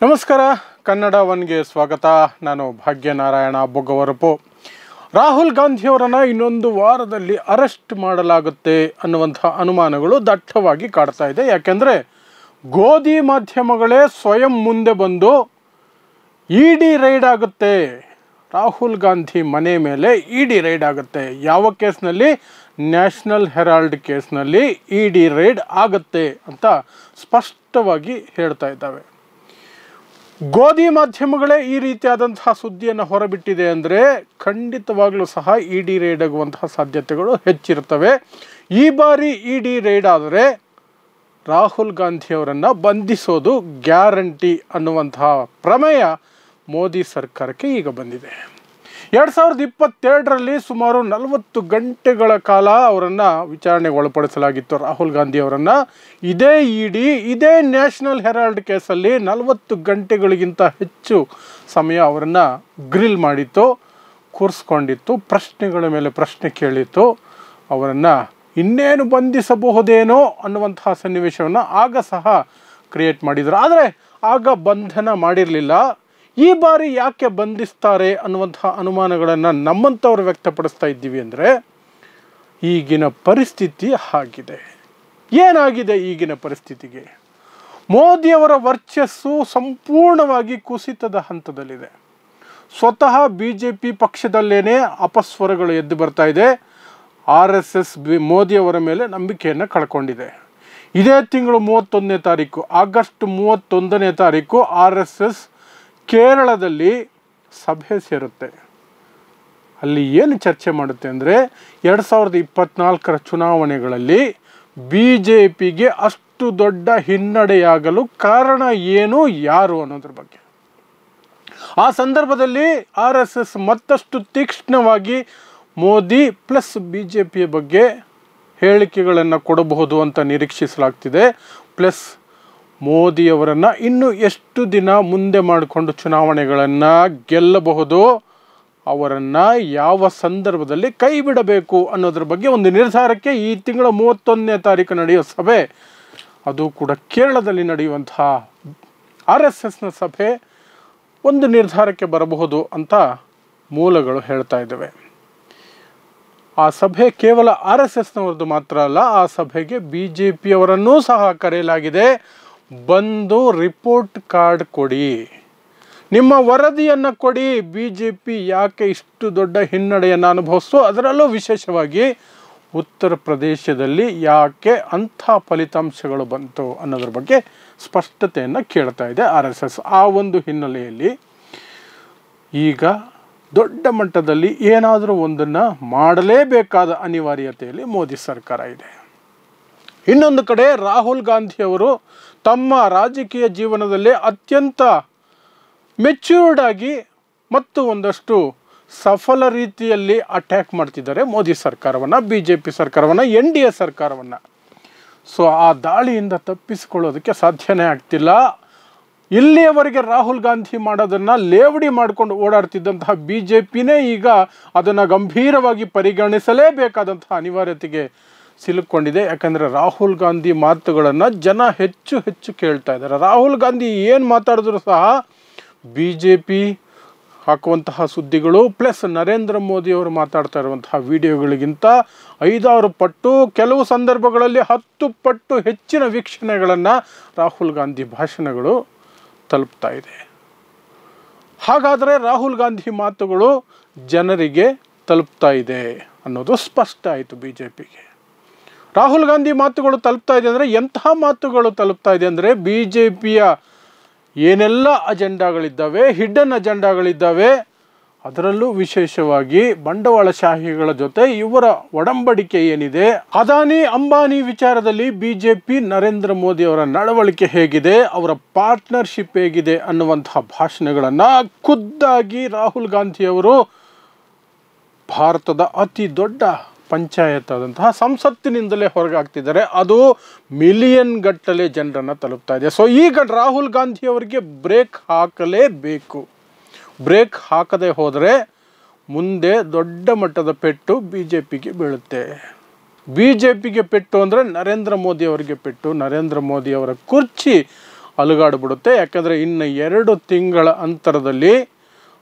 ನಮಸ್ಕಾರ, ಕನ್ನಡ ಒನ್ಗೆ ಸ್ವಾಗತ. ನಾನು ಭಾಗ್ಯನಾರಾಯಣ ಬೊಗ್ಗವರಪು. ರಾಹುಲ್ ಗಾಂಧಿಯವರನ್ನು ಇನ್ನೊಂದು ವಾರದಲ್ಲಿ ಅರೆಸ್ಟ್ ಮಾಡಲಾಗುತ್ತೆ ಅನ್ನುವಂಥ ಅನುಮಾನಗಳು ದಟ್ಟವಾಗಿ ಕಾಡ್ತಾ ಇದೆ. ಯಾಕೆಂದರೆ ಗೋಧಿ ಮಾಧ್ಯಮಗಳೇ ಸ್ವಯಂ ಮುಂದೆ ಬಂದು ಇಡಿ ರೈಡ್ ಆಗುತ್ತೆ, ರಾಹುಲ್ ಗಾಂಧಿ ಮನೆ ಮೇಲೆ ಇಡಿ ರೈಡ್ ಆಗುತ್ತೆ. ಯಾವ ಕೇಸ್ನಲ್ಲಿ? ನ್ಯಾಷನಲ್ ಹೆರಾಲ್ಡ್ ಕೇಸ್ನಲ್ಲಿ ಇಡಿ ರೈಡ್ ಆಗುತ್ತೆ ಅಂತ ಸ್ಪಷ್ಟವಾಗಿ ಹೇಳ್ತಾ ಇದ್ದಾವೆ. ಗೋಧಿ ಮಾಧ್ಯಮಗಳೇ ಈ ರೀತಿಯಾದಂತಹ ಸುದ್ದಿಯನ್ನು ಹೊರಬಿಟ್ಟಿದೆ ಅಂದರೆ ಖಂಡಿತವಾಗಲೂ ಸಹ ಇಡಿ ರೈಡ್ ಆಗುವಂತಹ ಸಾಧ್ಯತೆಗಳು ಹೆಚ್ಚಿರ್ತವೆ. ಈ ಬಾರಿ ಇಡಿ ರೈಡ್ ಆದರೆ ರಾಹುಲ್ ಗಾಂಧಿಯವರನ್ನು ಬಂಧಿಸೋದು ಗ್ಯಾರಂಟಿ ಅನ್ನುವಂತಹ ಪ್ರಮೇಯ ಮೋದಿ ಸರ್ಕಾರಕ್ಕೆ ಈಗ ಬಂದಿದೆ. 2022ರಲ್ಲಿ ಸುಮಾರು 40 ಗಂಟೆಗಳ ಕಾಲ ಅವರನ್ನು ವಿಚಾರಣೆಗೆ ಒಳಪಡಿಸಲಾಗಿತ್ತು. ರಾಹುಲ್ ಗಾಂಧಿ ಅವರನ್ನು ಇದೇ ಇಡಿ, ಇದೇ ನ್ಯಾಷನಲ್ ಹೆರಾಲ್ಡ್ ಕೇಸಲ್ಲಿ 40 ಗಂಟೆಗಳಿಗಿಂತ ಹೆಚ್ಚು ಸಮಯ ಅವರನ್ನು ಗ್ರಿಲ್ ಮಾಡಿತ್ತು, ಕೂರಿಸ್ಕೊಂಡಿತ್ತು, ಪ್ರಶ್ನೆಗಳ ಮೇಲೆ ಪ್ರಶ್ನೆ ಕೇಳಿತ್ತು. ಅವರನ್ನು ಇನ್ನೇನು ಬಂಧಿಸಬಹುದೇನೋ ಅನ್ನುವಂತಹ ಸನ್ನಿವೇಶವನ್ನು ಆಗ ಸಹ ಕ್ರಿಯೇಟ್ ಮಾಡಿದರು. ಆದರೆ ಆಗ ಬಂಧನ ಮಾಡಿರಲಿಲ್ಲ. ಈ ಬಾರಿ ಯಾಕೆ ಬಂಧಿಸ್ತಾರೆ ಅನ್ನುವಂತಹ ಅನುಮಾನಗಳನ್ನು ನಮ್ಮಂಥವ್ರು ವ್ಯಕ್ತಪಡಿಸ್ತಾ ಇದ್ದೀವಿ ಅಂದರೆ ಈಗಿನ ಪರಿಸ್ಥಿತಿ ಆಗಿದೆ. ಏನಾಗಿದೆ ಈಗಿನ ಪರಿಸ್ಥಿತಿಗೆ? ಮೋದಿಯವರ ವರ್ಚಸ್ಸು ಸಂಪೂರ್ಣವಾಗಿ ಕುಸಿತದ ಹಂತದಲ್ಲಿದೆ. ಸ್ವತಃ BJP ಪಕ್ಷದಲ್ಲೇನೆ ಅಪಸ್ವರಗಳು ಎದ್ದು ಬರ್ತಾ ಇದೆ. RSS ಮೋದಿಯವರ ಮೇಲೆ ನಂಬಿಕೆಯನ್ನು ಕಳ್ಕೊಂಡಿದೆ. ಇದೇ ತಿಂಗಳು 31ನೇ ತಾರೀಕು, ಆಗಸ್ಟ್ 31ನೇ ತಾರೀಕು RSS ಕೇರಳದಲ್ಲಿ ಸಭೆ ಸೇರುತ್ತೆ. ಅಲ್ಲಿ ಏನು ಚರ್ಚೆ ಮಾಡುತ್ತೆ ಅಂದರೆ 2024ರ ಚುನಾವಣೆಗಳಲ್ಲಿ BJPಗೆ ಅಷ್ಟು ದೊಡ್ಡ ಹಿನ್ನಡೆಯಾಗಲು ಕಾರಣ ಏನು, ಯಾರು ಅನ್ನೋದ್ರ ಬಗ್ಗೆ. ಆ ಸಂದರ್ಭದಲ್ಲಿ RSS ಮತ್ತಷ್ಟು ತೀಕ್ಷ್ಣವಾಗಿ ಮೋದಿ ಪ್ಲಸ್ BJPಯ ಬಗ್ಗೆ ಹೇಳಿಕೆಗಳನ್ನು ಕೊಡಬಹುದು ಅಂತ ನಿರೀಕ್ಷಿಸಲಾಗ್ತಿದೆ. ಪ್ಲಸ್ ಮೋದಿಯವರನ್ನು ಇನ್ನು ಎಷ್ಟು ದಿನ ಮುಂದೆ ಮಾಡಿಕೊಂಡು ಚುನಾವಣೆಗಳನ್ನು ಗೆಲ್ಲಬಹುದು, ಅವರನ್ನು ಯಾವ ಸಂದರ್ಭದಲ್ಲಿ ಕೈ ಬಿಡಬೇಕು ಅನ್ನೋದ್ರ ಬಗ್ಗೆ ಒಂದು ನಿರ್ಧಾರಕ್ಕೆ ಈ ತಿಂಗಳ 31ನೇ ತಾರೀಕು ನಡೆಯೋ ಸಭೆ, ಅದು ಕೂಡ ಕೇರಳದಲ್ಲಿ ನಡೆಯುವಂತಹ RSSನ ಸಭೆ, ಒಂದು ನಿರ್ಧಾರಕ್ಕೆ ಬರಬಹುದು ಅಂತ ಮೂಲಗಳು ಹೇಳ್ತಾ ಇದ್ದಾವೆ. ಆ ಸಭೆ ಕೇವಲ RSSನವ್ರದ್ದು ಮಾತ್ರ ಅಲ್ಲ, ಆ ಸಭೆಗೆ BJPಯವರನ್ನೂ ಸಹ ಕರೆಯಲಾಗಿದೆ. ಬಂದು ರಿಪೋರ್ಟ್ ಕಾರ್ಡ್ ಕೊಡಿ, ನಿಮ್ಮ ವರದಿಯನ್ನು ಕೊಡಿ. BJP ಯಾಕೆ ಇಷ್ಟು ದೊಡ್ಡ ಹಿನ್ನಡೆಯನ್ನು ಅನುಭವಿಸೋ, ಅದರಲ್ಲೂ ವಿಶೇಷವಾಗಿ ಉತ್ತರ ಪ್ರದೇಶದಲ್ಲಿ ಯಾಕೆ ಅಂಥ ಫಲಿತಾಂಶಗಳು ಬಂತು ಅನ್ನೋದ್ರ ಬಗ್ಗೆ ಸ್ಪಷ್ಟತೆಯನ್ನು ಕೇಳ್ತಾ ಇದೆ RSS. ಆ ಒಂದು ಹಿನ್ನೆಲೆಯಲ್ಲಿ ಈಗ ದೊಡ್ಡ ಮಟ್ಟದಲ್ಲಿ ಏನಾದರೂ ಒಂದನ್ನು ಮಾಡಲೇಬೇಕಾದ ಅನಿವಾರ್ಯತೆಯಲ್ಲಿ ಮೋದಿ ಸರ್ಕಾರ ಇದೆ. ಇನ್ನೊಂದು ಕಡೆ ರಾಹುಲ್ ಗಾಂಧಿಯವರು ತಮ್ಮ ರಾಜಕೀಯ ಜೀವನದಲ್ಲಿ ಅತ್ಯಂತ ಮೆಚ್ಯೂರ್ಡ್ ಆಗಿ ಮತ್ತು ಒಂದಷ್ಟು ಸಫಲ ರೀತಿಯಲ್ಲಿ ಅಟ್ಯಾಕ್ ಮಾಡ್ತಿದ್ದಾರೆ ಮೋದಿ ಸರ್ಕಾರವನ್ನು, BJP ಸರ್ಕಾರವನ್ನು, NDA ಸರ್ಕಾರವನ್ನು. ಸೊ ಆ ದಾಳಿಯಿಂದ ತಪ್ಪಿಸಿಕೊಳ್ಳೋದಕ್ಕೆ ಸಾಧ್ಯನೇ ಆಗ್ತಿಲ್ಲ. ಇಲ್ಲಿಯವರೆಗೆ ರಾಹುಲ್ ಗಾಂಧಿ ಮಾಡೋದನ್ನು ಲೇವಡಿ ಮಾಡಿಕೊಂಡು ಓಡಾಡ್ತಿದ್ದಂತಹ BJPನೇ ಈಗ ಅದನ್ನು ಗಂಭೀರವಾಗಿ ಪರಿಗಣಿಸಲೇಬೇಕಾದಂತಹ ಅನಿವಾರ್ಯತೆಗೆ ಸಿಲುಕೊಂಡಿದೆ. ಯಾಕಂದರೆ ರಾಹುಲ್ ಗಾಂಧಿ ಮಾತುಗಳನ್ನು ಜನ ಹೆಚ್ಚು ಕೇಳ್ತಾ ಇದ್ದಾರೆ. ರಾಹುಲ್ ಗಾಂಧಿ ಏನು ಮಾತಾಡಿದ್ರು ಸಹ BJP ಹಾಕುವಂತಹ ಸುದ್ದಿಗಳು ಪ್ಲಸ್ ನರೇಂದ್ರ ಮೋದಿಯವರು ಮಾತಾಡ್ತಾ ಇರುವಂತಹ ವಿಡಿಯೋಗಳಿಗಿಂತ 5-6 ಪಟ್ಟು, ಕೆಲವು ಸಂದರ್ಭಗಳಲ್ಲಿ 10 ಪಟ್ಟು ಹೆಚ್ಚಿನ ವೀಕ್ಷಣೆಗಳನ್ನು ರಾಹುಲ್ ಗಾಂಧಿ ಭಾಷಣಗಳು ತಲುಪ್ತಾ ಇದೆ. ಹಾಗಾದರೆ ರಾಹುಲ್ ಗಾಂಧಿ ಮಾತುಗಳು ಜನರಿಗೆ ತಲುಪ್ತಾ ಇದೆ ಅನ್ನೋದು ಸ್ಪಷ್ಟ ಆಯಿತು BJPಗೆ. ರಾಹುಲ್ ಗಾಂಧಿ ಮಾತುಗಳು ತಲುಪ್ತಾ ಇದೆ ಅಂದರೆ ಎಂತಹ ಮಾತುಗಳು ತಲುಪ್ತಾ ಇದೆ ಅಂದರೆ BJPಯ ಏನೆಲ್ಲ ಅಜೆಂಡಾಗಳಿದ್ದಾವೆ, ಹಿಡ್ಡನ್ ಅಜೆಂಡಾಗಳಿದ್ದಾವೆ, ಅದರಲ್ಲೂ ವಿಶೇಷವಾಗಿ ಬಂಡವಾಳಶಾಹಿಗಳ ಜೊತೆ ಇವರ ಒಡಂಬಡಿಕೆ ಏನಿದೆ, ಅದಾನಿ ಅಂಬಾನಿ ವಿಚಾರದಲ್ಲಿ BJP ನರೇಂದ್ರ ಮೋದಿ ಅವರ ನಡವಳಿಕೆ ಹೇಗಿದೆ, ಅವರ ಪಾರ್ಟ್ನರ್ಶಿಪ್ ಹೇಗಿದೆ ಅನ್ನುವಂತಹ ಭಾಷಣಗಳನ್ನು ಖುದ್ದಾಗಿ ರಾಹುಲ್ ಗಾಂಧಿಯವರು ಭಾರತದ ಅತಿ ದೊಡ್ಡ ಪಂಚಾಯತ್ ಆದಂತಹ ಸಂಸತ್ತಿನಿಂದಲೇ ಹೊರಗಾಗ್ತಿದ್ದಾರೆ. ಅದು ಮಿಲಿಯನ್ ಗಟ್ಟಲೆ ಜನರನ್ನು ತಲುಪ್ತಾ ಇದೆ. ಸೊ ಈಗ ರಾಹುಲ್ ಗಾಂಧಿ ಅವರಿಗೆ ಬ್ರೇಕ್ ಹಾಕಲೇಬೇಕು. ಬ್ರೇಕ್ ಹಾಕದೆ ಹೋದರೆ ಮುಂದೆ ದೊಡ್ಡ ಮಟ್ಟದ ಪೆಟ್ಟು BJPಗೆ ಬೀಳುತ್ತೆ. BJPಗೆ ಪೆಟ್ಟು ಅಂದರೆ ನರೇಂದ್ರ ಮೋದಿ ಅವರಿಗೆ ಪೆಟ್ಟು. ನರೇಂದ್ರ ಮೋದಿ ಅವರ ಕುರ್ಚಿ ಅಲುಗಾಡ್ಬಿಡುತ್ತೆ. ಯಾಕಂದರೆ ಇನ್ನು 2 ತಿಂಗಳ ಅಂತರದಲ್ಲಿ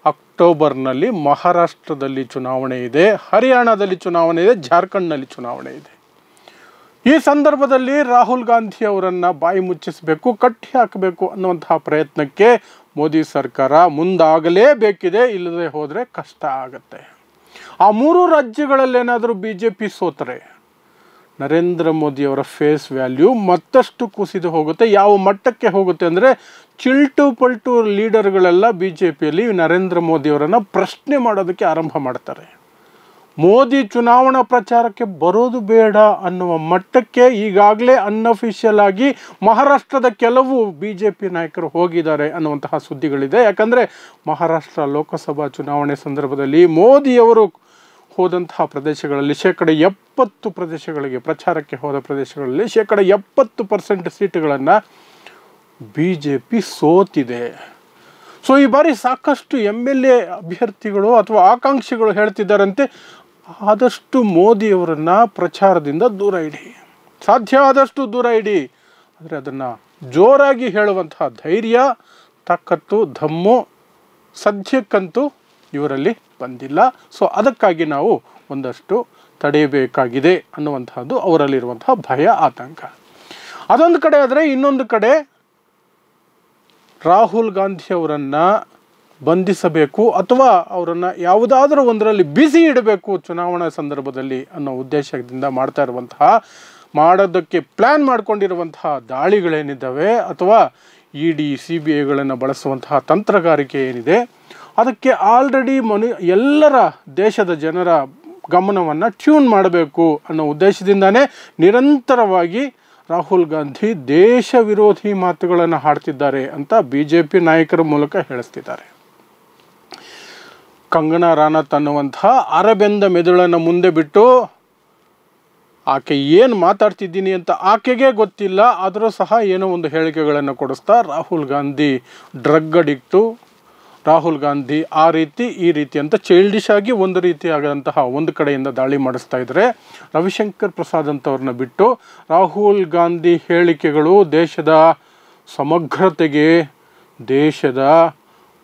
ಅಕ್ಟೋಬರ್ನಲ್ಲಿ ಮಹಾರಾಷ್ಟ್ರದಲ್ಲಿ ಚುನಾವಣೆ ಇದೆ, ಹರಿಯಾಣದಲ್ಲಿ ಚುನಾವಣೆ ಇದೆ, ಜಾರ್ಖಂಡ್ನಲ್ಲಿ ಚುನಾವಣೆ ಇದೆ. ಈ ಸಂದರ್ಭದಲ್ಲಿ ರಾಹುಲ್ ಗಾಂಧಿ ಅವರನ್ನು ಬಾಯಿ ಮುಚ್ಚಿಸಬೇಕು, ಕಟ್ಟಿ ಹಾಕಬೇಕು ಅನ್ನುವಂತಹ ಪ್ರಯತ್ನಕ್ಕೆ ಮೋದಿ ಸರ್ಕಾರ ಮುಂದಾಗಲೇಬೇಕಿದೆ. ಇಲ್ಲದೆ ಹೋದರೆ ಕಷ್ಟ ಆಗುತ್ತೆ. ಆ 3 ರಾಜ್ಯಗಳಲ್ಲೇನಾದರೂ BJP ಸೋತರೆ ನರೇಂದ್ರ ಮೋದಿಯವರ ಫೇಸ್ ವ್ಯಾಲ್ಯೂ ಮತ್ತಷ್ಟು ಕುಸಿದು ಹೋಗುತ್ತೆ. ಯಾವ ಮಟ್ಟಕ್ಕೆ ಹೋಗುತ್ತೆ ಅಂದರೆ ಚಿಲ್ಟು ಪಲ್ಟು ಲೀಡರ್ಗಳೆಲ್ಲ BJPಯಲ್ಲಿ ನರೇಂದ್ರ ಮೋದಿಯವರನ್ನು ಪ್ರಶ್ನೆ ಮಾಡೋದಕ್ಕೆ ಆರಂಭ ಮಾಡ್ತಾರೆ. ಮೋದಿ ಚುನಾವಣಾ ಪ್ರಚಾರಕ್ಕೆ ಬರೋದು ಬೇಡ ಅನ್ನುವ ಮಟ್ಟಕ್ಕೆ ಈಗಾಗಲೇ ಅನ್ಅಫಿಷಿಯಲ್ ಆಗಿ ಮಹಾರಾಷ್ಟ್ರದ ಕೆಲವು BJP ನಾಯಕರು ಹೋಗಿದ್ದಾರೆ ಅನ್ನುವಂತಹ ಸುದ್ದಿಗಳಿದೆ. ಯಾಕಂದರೆ ಮಹಾರಾಷ್ಟ್ರ ಲೋಕಸಭಾ ಚುನಾವಣೆ ಸಂದರ್ಭದಲ್ಲಿ ಮೋದಿಯವರು ಹೋದಂತಹ ಪ್ರದೇಶಗಳಲ್ಲಿ 70% ಪ್ರದೇಶಗಳಿಗೆ, ಪ್ರಚಾರಕ್ಕೆ ಹೋದ ಪ್ರದೇಶಗಳಲ್ಲಿ 70% ಸೀಟುಗಳನ್ನು BJP ಸೋತಿದೆ. ಸೊ ಈ ಬಾರಿ ಸಾಕಷ್ಟು MLA ಅಭ್ಯರ್ಥಿಗಳು ಅಥವಾ ಆಕಾಂಕ್ಷಿಗಳು ಹೇಳ್ತಿದ್ದಾರಂತೆ, ಆದಷ್ಟು ಮೋದಿಯವರನ್ನು ಪ್ರಚಾರದಿಂದ ದೂರ ಇಡಿ, ಸಾಧ್ಯ ಆದಷ್ಟು ದೂರ ಇಡಿ. ಆದರೆ ಅದನ್ನು ಜೋರಾಗಿ ಹೇಳುವಂತಹ ಧೈರ್ಯ, ತಾಕತ್ತು, ದಮ್ಮು ಸದ್ಯಕ್ಕಂತೂ ಇವರಲ್ಲಿ ಬಂದಿಲ್ಲ. ಸೊ ಅದಕ್ಕಾಗಿ ನಾವು ಒಂದಷ್ಟು ತಡೆಯಬೇಕಾಗಿದೆ ಅನ್ನುವಂಥದ್ದು ಅವರಲ್ಲಿರುವಂತಹ ಭಯ, ಆತಂಕ. ಅದೊಂದು ಕಡೆ ಆದರೆ ಇನ್ನೊಂದು ಕಡೆ ರಾಹುಲ್ ಗಾಂಧಿ ಅವರನ್ನು ಬಂಧಿಸಬೇಕು ಅಥವಾ ಅವರನ್ನು ಯಾವುದಾದ್ರೂ ಒಂದರಲ್ಲಿ ಬಿಸಿ ಇಡಬೇಕು ಚುನಾವಣಾ ಸಂದರ್ಭದಲ್ಲಿ ಅನ್ನೋ ಉದ್ದೇಶದಿಂದ ಮಾಡೋದಕ್ಕೆ ಪ್ಲ್ಯಾನ್ ಮಾಡಿಕೊಂಡಿರುವಂತಹ ದಾಳಿಗಳೇನಿದ್ದಾವೆ ಅಥವಾ ED CBIಗಳನ್ನು ಬಳಸುವಂತಹ ತಂತ್ರಗಾರಿಕೆ ಏನಿದೆ, ಅದಕ್ಕೆ ಆಲ್ರೆಡಿ ಎಲ್ಲರ ದೇಶದ ಜನರ ಗಮನವನ್ನು ಟ್ಯೂನ್ ಮಾಡಬೇಕು ಅನ್ನೋ ಉದ್ದೇಶದಿಂದನೇ ನಿರಂತರವಾಗಿ ರಾಹುಲ್ ಗಾಂಧಿ ದೇಶ ವಿರೋಧಿ ಮಾತುಗಳನ್ನು ಹಾಡ್ತಿದ್ದಾರೆ ಅಂತ BJP ನಾಯಕರ ಮೂಲಕ ಹೇಳಿಸ್ತಿದ್ದಾರೆ. ಕಂಗನಾ ರಾಣತ್ ಅನ್ನುವಂತಹ ಅರಬೆಂದ ಮೆದುಳನ್ನು ಮುಂದೆ ಬಿಟ್ಟು ಆಕೆ ಏನು ಮಾತಾಡ್ತಿದ್ದೀನಿ ಅಂತ ಆಕೆಗೆ ಗೊತ್ತಿಲ್ಲ, ಆದರೂ ಸಹ ಏನೋ ಒಂದು ಹೇಳಿಕೆಗಳನ್ನು ಕೊಡಿಸ್ತಾ ರಾಹುಲ್ ಗಾಂಧಿ ಡ್ರಗ್ ಅಡಿಕ್ಟು, ರಾಹುಲ್ ಗಾಂಧಿ ಆ ರೀತಿ ಈ ರೀತಿ ಅಂತ ಚೈಲ್ಡಿಶ್ ಆಗಿ ಒಂದು ರೀತಿಯಾದಂತಹ ಒಂದು ಕಡೆಯಿಂದ ದಾಳಿ ಮಾಡಿಸ್ತಾ ಇದ್ದಾರೆ. ರವಿಶಂಕರ್ ಪ್ರಸಾದ್ ಅಂತವ್ರನ್ನ ಬಿಟ್ಟು ರಾಹುಲ್ ಗಾಂಧಿ ಹೇಳಿಕೆಗಳು ದೇಶದ ಸಮಗ್ರತೆಗೆ,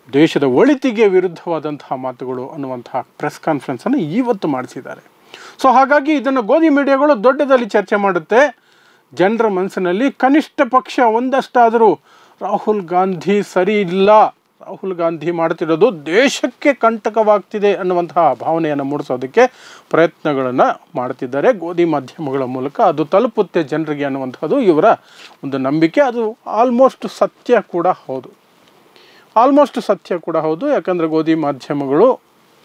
ದೇಶದ ಒಳಿತಿಗೆ ವಿರುದ್ಧವಾದಂತಹ ಮಾತುಗಳು ಅನ್ನುವಂತಹ ಪ್ರೆಸ್ ಕಾನ್ಫರೆನ್ಸನ್ನು ಇವತ್ತು ಮಾಡಿಸಿದ್ದಾರೆ. ಸೊ ಹಾಗಾಗಿ ಇದನ್ನು ಗೋಧಿ ಮೀಡಿಯಾಗಳು ದೊಡ್ಡದಲ್ಲಿ ಚರ್ಚೆ ಮಾಡುತ್ತೆ. ಜನರ ಮನಸ್ಸಿನಲ್ಲಿ ಕನಿಷ್ಠ ಪಕ್ಷ ಒಂದಷ್ಟಾದರೂ ರಾಹುಲ್ ಗಾಂಧಿ ಸರಿ ಇಲ್ಲ, ರಾಹುಲ್ ಗಾಂಧಿ ಮಾಡ್ತಿರೋದು ದೇಶಕ್ಕೆ ಕಂಟಕವಾಗ್ತಿದೆ ಅನ್ನುವಂತಹ ಭಾವನೆಯನ್ನು ಮೂಡಿಸೋದಕ್ಕೆ ಪ್ರಯತ್ನಗಳನ್ನು ಮಾಡ್ತಿದ್ದಾರೆ. ಗೋಧಿ ಮಾಧ್ಯಮಗಳ ಮೂಲಕ ಅದು ತಲುಪುತ್ತೆ ಜನರಿಗೆ ಅನ್ನುವಂಥದ್ದು ಇವರ ಒಂದು ನಂಬಿಕೆ. ಅದು ಆಲ್ಮೋಸ್ಟ್ ಸತ್ಯ ಕೂಡ ಹೌದು. ಯಾಕಂದರೆ ಗೋಧಿ ಮಾಧ್ಯಮಗಳು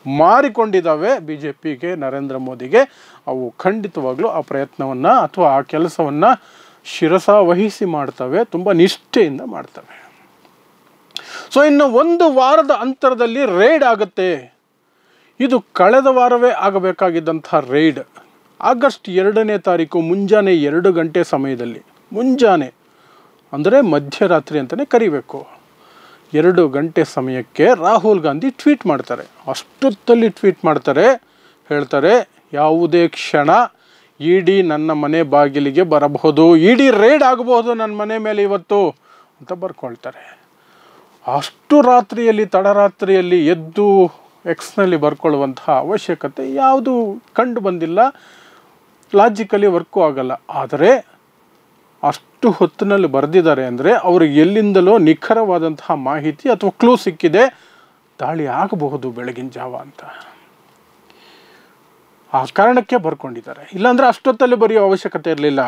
ಮಾರಿಕೊಂಡಿದ್ದಾವೆ BJPಗೆ, ನರೇಂದ್ರ ಮೋದಿಗೆ. ಅವು ಖಂಡಿತವಾಗ್ಲೂ ಆ ಪ್ರಯತ್ನವನ್ನು ಅಥವಾ ಆ ಕೆಲಸವನ್ನು ಶಿರಸಾವಹಿಸಿ ಮಾಡ್ತವೆ, ತುಂಬ ನಿಷ್ಠೆಯಿಂದ ಮಾಡ್ತವೆ. ಸೊ ಇನ್ನು 1 ವಾರದ ಅಂತರದಲ್ಲಿ ರೈಡ್ ಆಗುತ್ತೆ. ಇದು ಕಳೆದ ವಾರವೇ ಆಗಬೇಕಾಗಿದ್ದಂಥ ರೈಡ್ ಆಗಸ್ಟ್ 2ನೇ ತಾರೀಕು ಮುಂಜಾನೆ 2 ಗಂಟೆ ಸಮಯದಲ್ಲಿ, ಮುಂಜಾನೆ ಅಂದರೆ ಮಧ್ಯರಾತ್ರಿ ಅಂತಲೇ ಕರಿಬೇಕು, 2 ಗಂಟೆ ಸಮಯಕ್ಕೆ ರಾಹುಲ್ ಗಾಂಧಿ ಟ್ವೀಟ್ ಮಾಡ್ತಾರೆ. ಅಷ್ಟೊತ್ತಲ್ಲಿ ಟ್ವೀಟ್ ಮಾಡ್ತಾರೆ, ಹೇಳ್ತಾರೆ ಯಾವುದೇ ಕ್ಷಣ ED ನನ್ನ ಮನೆ ಬಾಗಿಲಿಗೆ ಬರಬಹುದು, ED ರೈಡ್ ಆಗಬಹುದು ನನ್ನ ಮನೆ ಮೇಲೆ ಇವತ್ತು ಅಂತ ಬರ್ಕೊಳ್ತಾರೆ. ಅಷ್ಟು ರಾತ್ರಿಯಲ್ಲಿ, ತಡರಾತ್ರಿಯಲ್ಲಿ ಎದ್ದು ಎಕ್ಸ್ನಲ್ಲಿ ಬರ್ಕೊಳ್ಳುವಂತಹ ಅವಶ್ಯಕತೆ ಯಾವುದು ಕಂಡು ಬಂದಿಲ್ಲ, ಲಾಜಿಕಲಿ ವರ್ಕು ಆಗಲ್ಲ. ಆದರೆ ಅಷ್ಟು ಹೊತ್ತಿನಲ್ಲಿ ಬರೆದಿದ್ದಾರೆ ಅಂದರೆ ಅವ್ರಿಗೆ ಎಲ್ಲಿಂದಲೋ ನಿಖರವಾದಂತಹ ಮಾಹಿತಿ ಅಥವಾ ಕ್ಲೂ ಸಿಕ್ಕಿದೆ, ದಾಳಿ ಆಗಬಹುದು ಬೆಳಗಿನ ಜಾವ ಅಂತ. ಆ ಕಾರಣಕ್ಕೆ ಬರ್ಕೊಂಡಿದ್ದಾರೆ. ಇಲ್ಲಾಂದರೆ ಅಷ್ಟೊತ್ತಲ್ಲಿ ಬರೆಯೋ ಅವಶ್ಯಕತೆ ಇರಲಿಲ್ಲ,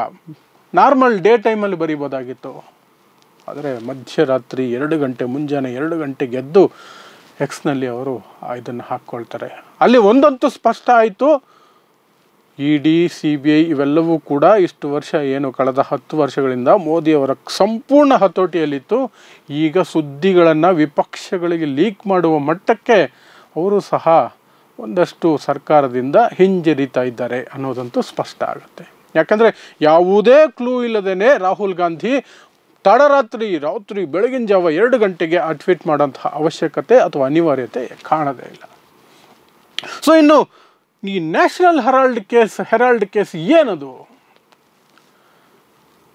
ನಾರ್ಮಲ್ ಡೇ ಟೈಮಲ್ಲಿ ಬರೀಬೋದಾಗಿತ್ತು. ಆದರೆ ಮಧ್ಯರಾತ್ರಿ 2 ಗಂಟೆ, ಮುಂಜಾನೆ 2 ಗಂಟೆಗೆ ಎದ್ದು ಎಕ್ಸ್ನಲ್ಲಿ ಅವರು ಇದನ್ನು ಹಾಕ್ಕೊಳ್ತಾರೆ. ಅಲ್ಲಿ ಒಂದಂತೂ ಸ್ಪಷ್ಟ ಆಯಿತು, ED CBI ಇವೆಲ್ಲವೂ ಕೂಡ ಇಷ್ಟು ವರ್ಷ ಏನು ಕಳೆದ 10 ವರ್ಷಗಳಿಂದ ಮೋದಿಯವರ ಸಂಪೂರ್ಣ ಹತೋಟಿಯಲ್ಲಿತ್ತು. ಈಗ ಸುದ್ದಿಗಳನ್ನು ವಿಪಕ್ಷಗಳಿಗೆ ಲೀಕ್ ಮಾಡುವ ಮಟ್ಟಕ್ಕೆ ಅವರು ಸಹ ಒಂದಷ್ಟು ಸರ್ಕಾರದಿಂದ ಹಿಂಜರಿತಾ ಇದ್ದಾರೆ ಅನ್ನೋದಂತೂ ಸ್ಪಷ್ಟ ಆಗುತ್ತೆ. ಯಾಕಂದರೆ ಯಾವುದೇ ಕ್ಲೂ ಇಲ್ಲದೇ ರಾಹುಲ್ ಗಾಂಧಿ ರಾತ್ರಿ ಬೆಳಗಿನ ಜಾವ 2 ಗಂಟೆಗೆ ಆ ಟ್ವೀಟ್ ಮಾಡೋಂತಹ ಅವಶ್ಯಕತೆ ಅಥವಾ ಅನಿವಾರ್ಯತೆ ಕಾಣದೇ ಇಲ್ಲ. ಸೊ ಇನ್ನು ಈ ನ್ಯಾಷನಲ್ ಹೆರಾಲ್ಡ್ ಕೇಸ್ ಏನದು?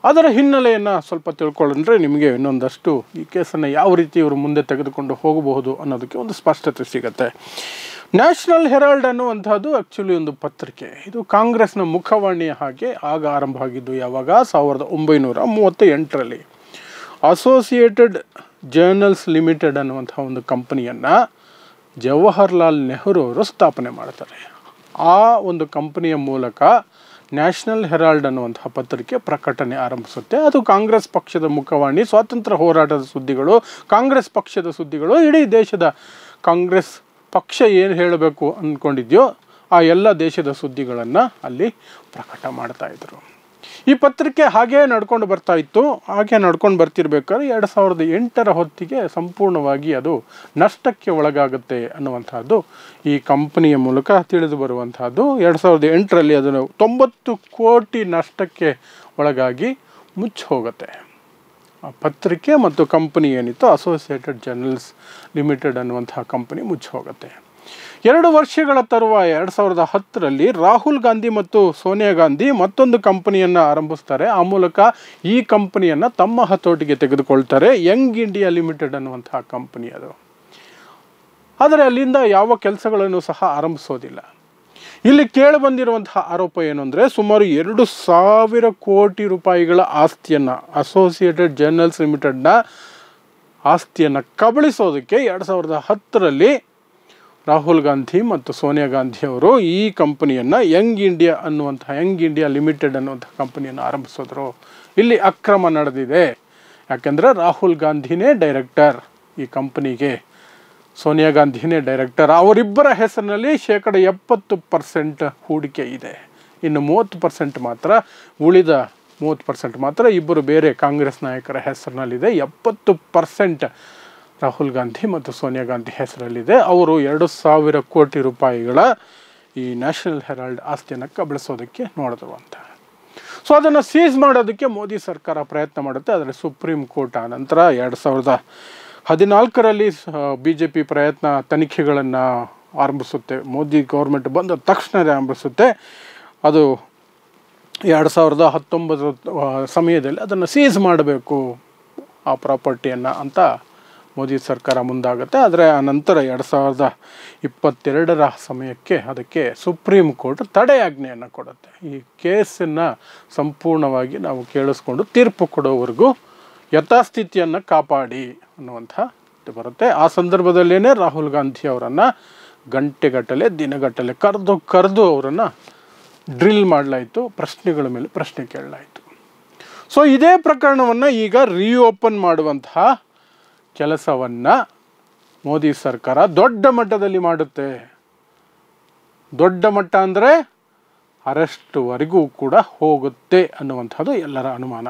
ಅದರ ಹಿನ್ನೆಲೆಯನ್ನು ಸ್ವಲ್ಪ ತಿಳ್ಕೊಂಡ್ರೆ ನಿಮಗೆ ಇನ್ನೊಂದಷ್ಟು ಈ ಕೇಸನ್ನು ಯಾವ ರೀತಿ ಇವರು ಮುಂದೆ ತೆಗೆದುಕೊಂಡು ಹೋಗಬಹುದು ಅನ್ನೋದಕ್ಕೆ ಒಂದು ಸ್ಪಷ್ಟತೆ ಸಿಗುತ್ತೆ. ನ್ಯಾಷನಲ್ ಹೆರಾಲ್ಡ್ ಅನ್ನುವಂಥದ್ದು ಆ್ಯಕ್ಚುಲಿ ಒಂದು ಪತ್ರಿಕೆ. ಇದು ಕಾಂಗ್ರೆಸ್ನ ಮುಖವಾಣಿಯ ಹಾಗೆ ಆಗ ಆರಂಭ ಆಗಿದ್ದು ಯಾವಾಗ 1938ರಲ್ಲಿ. ಅಸೋಸಿಯೇಟೆಡ್ ಜರ್ನಲ್ಸ್ ಲಿಮಿಟೆಡ್ ಅನ್ನುವಂಥ ಒಂದು ಕಂಪನಿಯನ್ನು ಜವಾಹರ್ಲಾಲ್ ನೆಹರು ಅವರು ಸ್ಥಾಪನೆ ಮಾಡ್ತಾರೆ. ಆ ಒಂದು ಕಂಪನಿಯ ಮೂಲಕ ನ್ಯಾಷನಲ್ ಹೆರಾಲ್ಡ್ ಅನ್ನುವಂತಹ ಪತ್ರಿಕೆ ಪ್ರಕಟಣೆ ಆರಂಭಿಸುತ್ತೆ. ಅದು ಕಾಂಗ್ರೆಸ್ ಪಕ್ಷದ ಮುಖವಾಣಿ, ಸ್ವಾತಂತ್ರ್ಯ ಹೋರಾಟದ ಸುದ್ದಿಗಳು, ಕಾಂಗ್ರೆಸ್ ಪಕ್ಷದ ಸುದ್ದಿಗಳು, ಇಡೀ ದೇಶದ ಕಾಂಗ್ರೆಸ್ ಪಕ್ಷ ಏನು ಹೇಳಬೇಕು ಅಂದ್ಕೊಂಡಿದೆಯೋ ಆ ಎಲ್ಲ ದೇಶದ ಸುದ್ದಿಗಳನ್ನು ಅಲ್ಲಿ ಪ್ರಕಟ ಮಾಡ್ತಾಯಿದ್ರು. ಈ ಪತ್ರಿಕೆ ಹಾಗೇ ನಡ್ಕೊಂಡು ಬರ್ತಾ ಇತ್ತು. ಹಾಗೆ ನಡ್ಕೊಂಡು ಬರ್ತಿರ್ಬೇಕಾದ್ರೆ 2008ರ ಹೊತ್ತಿಗೆ ಸಂಪೂರ್ಣವಾಗಿ ಅದು ನಷ್ಟಕ್ಕೆ ಒಳಗಾಗುತ್ತೆ ಅನ್ನುವಂಥದ್ದು ಈ ಕಂಪನಿಯ ಮೂಲಕ ತಿಳಿದು ಬರುವಂಥದ್ದು. 2008ರಲ್ಲಿ ಅದನ್ನು 90 ಕೋಟಿ ನಷ್ಟಕ್ಕೆ ಒಳಗಾಗಿ ಮುಚ್ಚಿ ಹೋಗುತ್ತೆ. ಆ ಪತ್ರಿಕೆ ಮತ್ತು ಕಂಪನಿ ಏನಿತ್ತು ಅಸೋಸಿಯೇಟೆಡ್ ಜರ್ನಲ್ಸ್ ಲಿಮಿಟೆಡ್ ಅನ್ನುವಂತಹ ಕಂಪನಿ ಮುಚ್ಚಿ ಹೋಗುತ್ತೆ. 2 ವರ್ಷಗಳ ತರುವಾಯ 2010ರಲ್ಲಿ ರಾಹುಲ್ ಗಾಂಧಿ ಮತ್ತು ಸೋನಿಯಾ ಗಾಂಧಿ ಮತ್ತೊಂದು ಕಂಪನಿಯನ್ನು ಆರಂಭಿಸ್ತಾರೆ. ಆ ಮೂಲಕ ಈ ಕಂಪನಿಯನ್ನು ತಮ್ಮ ಹತೋಟಿಗೆ ತೆಗೆದುಕೊಳ್ತಾರೆ. ಯಂಗ್ ಇಂಡಿಯಾ ಲಿಮಿಟೆಡ್ ಅನ್ನುವಂತಹ ಕಂಪನಿ ಅದು. ಆದರೆ ಅಲ್ಲಿಂದ ಯಾವ ಕೆಲಸಗಳನ್ನು ಸಹ ಆರಂಭಿಸೋದಿಲ್ಲ. ಇಲ್ಲಿ ಕೇಳಿಬಂದಿರುವಂತಹ ಆರೋಪ ಏನು ಅಂದರೆ ಸುಮಾರು 2,000 ಕೋಟಿ ರೂಪಾಯಿಗಳ ಆಸ್ತಿಯನ್ನು ಅಸೋಸಿಯೇಟೆಡ್ ಜರ್ನಲ್ಸ್ ಲಿಮಿಟೆಡ್ನ ಆಸ್ತಿಯನ್ನು ಕಬಳಿಸೋದಕ್ಕೆ 2010ರಲ್ಲಿ ರಾಹುಲ್ ಗಾಂಧಿ ಮತ್ತು ಸೋನಿಯಾ ಗಾಂಧಿ ಅವರು ಈ ಕಂಪನಿಯನ್ನು ಯಂಗ್ ಇಂಡಿಯಾ ಲಿಮಿಟೆಡ್ ಅನ್ನುವಂಥ ಕಂಪನಿಯನ್ನು ಆರಂಭಿಸಿದ್ರು. ಇಲ್ಲಿ ಅಕ್ರಮ ನಡೆದಿದೆ. ಯಾಕೆಂದರೆ ರಾಹುಲ್ ಗಾಂಧಿನೇ ಡೈರೆಕ್ಟರ್ ಈ ಕಂಪನಿಗೆ, ಸೋನಿಯಾ ಗಾಂಧಿನೇ ಡೈರೆಕ್ಟರ್. ಅವರಿಬ್ಬರ ಹೆಸರಿನಲ್ಲಿ 70% ಹೂಡಿಕೆ ಇದೆ. ಇನ್ನು 30% ಮಾತ್ರ, ಉಳಿದ 30% ಮಾತ್ರ ಇಬ್ಬರು ಬೇರೆ ಕಾಂಗ್ರೆಸ್ ನಾಯಕರ ಹೆಸರಿನಲ್ಲಿದೆ. 70% ರಾಹುಲ್ ಗಾಂಧಿ ಮತ್ತು ಸೋನಿಯಾ ಗಾಂಧಿ ಹೆಸರಲ್ಲಿದೆ. ಅವರು 2,000 ಕೋಟಿ ರೂಪಾಯಿಗಳ ಈ ನ್ಯಾಷನಲ್ ಹೆರಾಲ್ಡ್ ಆಸ್ತಿಯನ್ನು ಕಬಳಿಸೋದಕ್ಕೆ ನೋಡಿದ್ರು ಅಂತ. ಸೊ ಅದನ್ನು ಸೀಸ್ ಮಾಡೋದಕ್ಕೆ ಮೋದಿ ಸರ್ಕಾರ ಪ್ರಯತ್ನ ಮಾಡುತ್ತೆ. ಆದರೆ ಸುಪ್ರೀಂ ಕೋರ್ಟ್ ಆ ನಂತರ 2014ರಲ್ಲಿ BJP ತನಿಖೆಗಳನ್ನು ಆರಂಭಿಸುತ್ತೆ. ಮೋದಿ ಗೌರ್ಮೆಂಟ್ ಬಂದ ತಕ್ಷಣವೇ ಆರಂಭಿಸುತ್ತೆ. ಅದು 2019 ಸಮಯದಲ್ಲಿ ಅದನ್ನು ಸೀಸ್ ಮಾಡಬೇಕು ಆ ಪ್ರಾಪರ್ಟಿಯನ್ನು ಅಂತ ಮೋದಿ ಸರ್ಕಾರ ಮುಂದಾಗುತ್ತೆ. ಆದರೆ ಆ ನಂತರ 2022ರ ಸಮಯಕ್ಕೆ ಅದಕ್ಕೆ ಸುಪ್ರೀಂ ಕೋರ್ಟ್ ತಡೆಯಾಜ್ಞೆಯನ್ನು ಕೊಡುತ್ತೆ. ಈ ಕೇಸನ್ನು ಸಂಪೂರ್ಣವಾಗಿ ನಾವು ಕೇಳಿಸ್ಕೊಂಡು ತೀರ್ಪು ಕೊಡೋವರೆಗೂ ಯಥಾಸ್ಥಿತಿಯನ್ನು ಕಾಪಾಡಿ ಅನ್ನುವಂಥ ಬರುತ್ತೆ. ಆ ಸಂದರ್ಭದಲ್ಲೇ ರಾಹುಲ್ ಗಾಂಧಿ ಅವರನ್ನು ಗಂಟೆಗಟ್ಟಲೆ ದಿನಗಟ್ಟಲೆ ಕರೆದು ಅವರನ್ನು ಡ್ರಿಲ್ ಮಾಡಲಾಯಿತು. ಪ್ರಶ್ನೆಗಳ ಮೇಲೆ ಪ್ರಶ್ನೆ ಕೇಳಲಾಯಿತು. ಸೊ ಇದೇ ಪ್ರಕರಣವನ್ನು ಈಗ ರೀಓಪನ್ ಮಾಡುವಂತಹ ಕೆಲಸವನ್ನು ಮೋದಿ ಸರ್ಕಾರ ದೊಡ್ಡ ಮಟ್ಟದಲ್ಲಿ ಮಾಡುತ್ತೆ. ದೊಡ್ಡ ಮಟ್ಟ ಅಂದರೆ ಅರೆಸ್ಟ್ವರೆಗೂ ಕೂಡ ಹೋಗುತ್ತೆ ಅನ್ನುವಂಥದ್ದು ಎಲ್ಲರ ಅನುಮಾನ.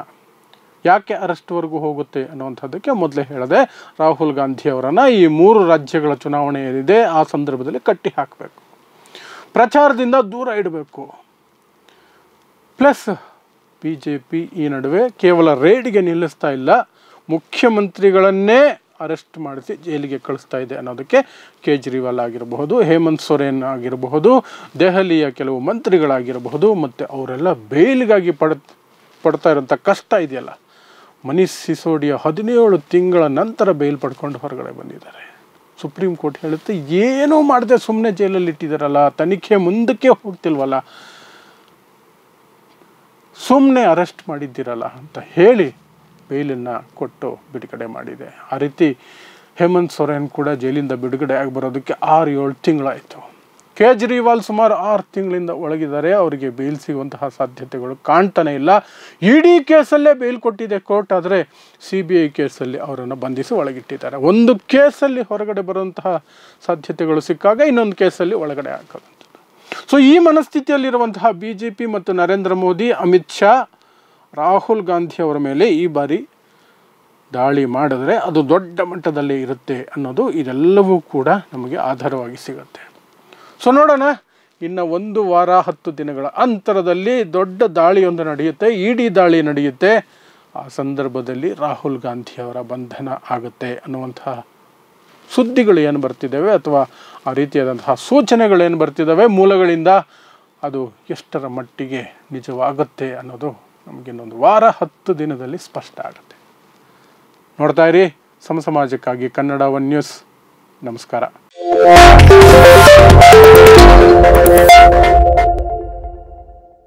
ಯಾಕೆ ಅರೆಸ್ಟ್ವರೆಗೂ ಹೋಗುತ್ತೆ ಅನ್ನುವಂಥದ್ದಕ್ಕೆ ಮೊದಲೇ ಹೇಳಿದೆ, ರಾಹುಲ್ ಗಾಂಧಿ ಅವರನ್ನು ಈ 3 ರಾಜ್ಯಗಳ ಚುನಾವಣೆ ಏನಿದೆ ಆ ಸಂದರ್ಭದಲ್ಲಿ ಕಟ್ಟಿ ಹಾಕಬೇಕು, ಪ್ರಚಾರದಿಂದ ದೂರ ಇಡಬೇಕು. ಪ್ಲಸ್ BJP ಈ ನಡುವೆ ಕೇವಲ ರೇಡಿಗೆ ನಿಲ್ಲಿಸ್ತಾ ಇಲ್ಲ, ಮುಖ್ಯಮಂತ್ರಿಗಳನ್ನೇ ಅರೆಸ್ಟ್ ಮಾಡಿಸಿ ಜೈಲಿಗೆ ಕಳಿಸ್ತಾ ಇದೆ ಅನ್ನೋದಕ್ಕೆ ಕೇಜ್ರಿವಾಲ್ ಆಗಿರಬಹುದು, ಹೇಮಂತ್ ಸೊರೇನ್ ಆಗಿರಬಹುದು, ದೆಹಲಿಯ ಕೆಲವು ಮಂತ್ರಿಗಳಾಗಿರಬಹುದು, ಮತ್ತು ಅವರೆಲ್ಲ ಬೇಲ್ಗಾಗಿ ಪಡ್ತಾ ಇರೋಂಥ ಕಷ್ಟ ಇದೆಯಲ್ಲ, ಮನೀಶ್ ಸಿಸೋಡಿಯಾ 17 ತಿಂಗಳ ನಂತರ ಬೇಲ್ ಪಡ್ಕೊಂಡು ಹೊರಗಡೆ ಬಂದಿದ್ದಾರೆ. ಸುಪ್ರೀಂ ಕೋರ್ಟ್ ಹೇಳುತ್ತೆ ಏನೂ ಮಾಡದೆ ಸುಮ್ಮನೆ ಜೈಲಲ್ಲಿ ಇಟ್ಟಿದ್ದಾರಲ್ಲ, ತನಿಖೆ ಮುಂದಕ್ಕೆ ಹೋಗ್ತಿಲ್ವಲ್ಲ, ಸುಮ್ಮನೆ ಅರೆಸ್ಟ್ ಮಾಡಿದ್ದೀರಲ್ಲ ಅಂತ ಹೇಳಿ ಬೇಲನ್ನು ಕೊಟ್ಟು ಬಿಡುಗಡೆ ಮಾಡಿದೆ. ಆ ರೀತಿ ಹೇಮಂತ್ ಸೊರೇನ್ ಕೂಡ ಜೈಲಿಂದ ಬಿಡುಗಡೆ ಆಗಿ ಬರೋದಕ್ಕೆ 6-7 ತಿಂಗಳಾಯಿತು. ಕೇಜ್ರಿವಾಲ್ ಸುಮಾರು 6 ತಿಂಗಳಿಂದ ಒಳಗಿದ್ದಾರೆ. ಅವರಿಗೆ ಬೇಲ್ ಸಿಗುವಂತಹ ಸಾಧ್ಯತೆಗಳು ಕಾಣ್ತಾನೆ ಇಲ್ಲ. ಇಡೀ ಕೇಸಲ್ಲೇ ಬೇಲ್ ಕೊಟ್ಟಿದೆ ಕೋರ್ಟ್, ಆದರೆ CBI ಕೇಸಲ್ಲಿ ಅವರನ್ನು ಬಂಧಿಸಿ ಒಳಗಿಟ್ಟಿದ್ದಾರೆ. ಒಂದು ಕೇಸಲ್ಲಿ ಹೊರಗಡೆ ಬರುವಂತಹ ಸಾಧ್ಯತೆಗಳು ಸಿಕ್ಕಾಗ ಇನ್ನೊಂದು ಕೇಸಲ್ಲಿ ಒಳಗಡೆ ಹಾಕೋದಂಥದ್ದು. ಸೊ ಈ ಮನಸ್ಥಿತಿಯಲ್ಲಿರುವಂತಹ BJP ಮತ್ತು ನರೇಂದ್ರ ಮೋದಿ, ಅಮಿತ್ ಶಾ ರಾಹುಲ್ ಗಾಂಧಿ ಅವರ ಮೇಲೆ ಈ ಬಾರಿ ದಾಳಿ ಮಾಡಿದ್ರೆ ಅದು ದೊಡ್ಡ ಮಟ್ಟದಲ್ಲಿ ಇರುತ್ತೆ ಅನ್ನೋದು ಇದೆಲ್ಲವೂ ಕೂಡ ನಮಗೆ ಆಧಾರವಾಗಿ ಸಿಗುತ್ತೆ. ಸೊ ನೋಡೋಣ, ಇನ್ನು 1 ವಾರ 10 ದಿನಗಳ ಅಂತರದಲ್ಲಿ ದೊಡ್ಡ ದಾಳಿಯೊಂದು ನಡೆಯುತ್ತೆ, ED ದಾಳಿ ನಡೆಯುತ್ತೆ. ಆ ಸಂದರ್ಭದಲ್ಲಿ ರಾಹುಲ್ ಗಾಂಧಿ ಅವರ ಬಂಧನ ಆಗುತ್ತೆ ಅನ್ನುವಂತಹ ಸುದ್ದಿಗಳು ಏನು ಬರ್ತಿದ್ದಾವೆ ಅಥವಾ ಆ ರೀತಿಯಾದಂತಹ ಸೂಚನೆಗಳೇನು ಬರ್ತಿದ್ದಾವೆ ಮೂಲಗಳಿಂದ, ಅದು ಎಷ್ಟರ ಮಟ್ಟಿಗೆ ನಿಜವಾಗುತ್ತೆ ಅನ್ನೋದು ನಮಗಿನ್ನೊಂದು ವಾರ 10 ದಿನದಲ್ಲಿ ಸ್ಪಷ್ಟ ಆಗುತ್ತೆ. ನೋಡ್ತಾ ಇರಿ ಸಮಾಜಕ್ಕಾಗಿ ಕನ್ನಡ ಒನ್ ನ್ಯೂಸ್. ನಮಸ್ಕಾರ.